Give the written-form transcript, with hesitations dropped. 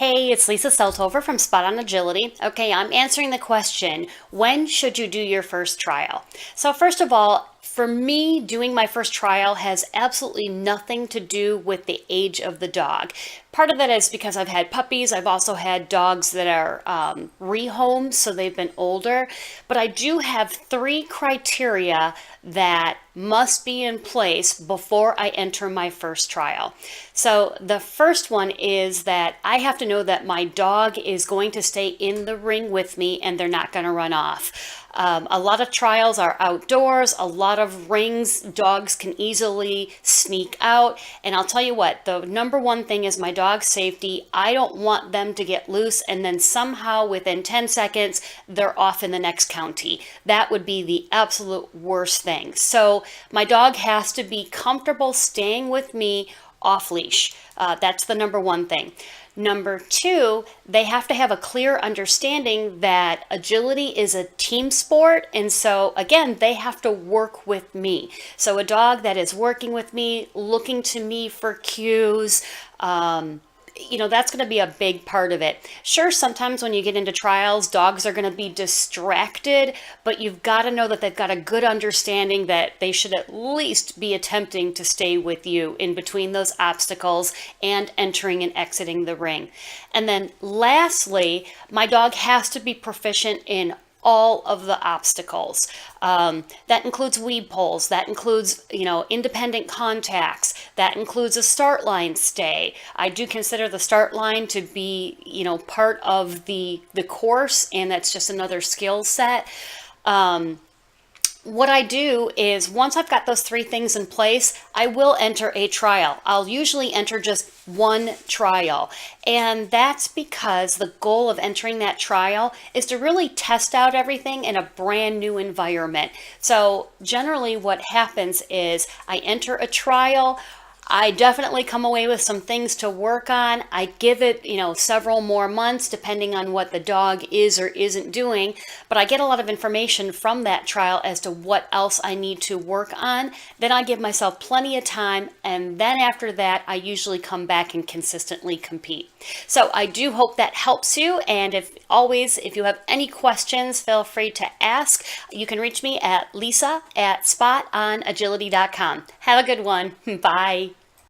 Hey, it's Lisa Selthofer from Spot on Agility. Okay, I'm answering the question, when should you do your first trial? So first of all, for me, doing my first trial has absolutely nothing to do with the age of the dog. Part of that is because I've had puppies. I've also had dogs that are rehomed, so they've been older. But I do have three criteria that must be in place before I enter my first trial. So the first one is that I have to know that my dog is going to stay in the ring with me and they're not going to run off. A lot of trials are outdoors, a lot of rings, dogs can easily sneak out. And I'll tell you what, the number one thing is my dog's safety. I don't want them to get loose and then somehow within 10 seconds, they're off in the next county. That would be the absolute worst thing. So my dog has to be comfortable staying with me off leash. That's the number one thing. Number two, they have to have a clear understanding that agility is a team sport. And so, again, they have to work with me. So, a dog that is working with me, looking to me for cues, that's going to be a big part of it. Sure, sometimes when you get into trials, dogs are going to be distracted, but you've got to know that they've got a good understanding that they should at least be attempting to stay with you in between those obstacles and entering and exiting the ring. And then lastly, my dog has to be proficient in all of the obstacles. That includes weed poles, that includes, independent contacts, that includes a start line stay. I do consider the start line to be, part of the course, and that's just another skill set. What I do is once I've got those three things in place, I will enter a trial. I'll usually enter just one trial. And that's because the goal of entering that trial is to really test out everything in a brand new environment. So generally what happens is I enter a trial. I definitely come away with some things to work on. I give it, several more months depending on what the dog is or isn't doing, but I get a lot of information from that trial as to what else I need to work on. Then I give myself plenty of time, and then after that, I usually come back and consistently compete. So I do hope that helps you, and if you have any questions, feel free to ask. You can reach me at lisa@spotonagility.com. Have a good one. Bye.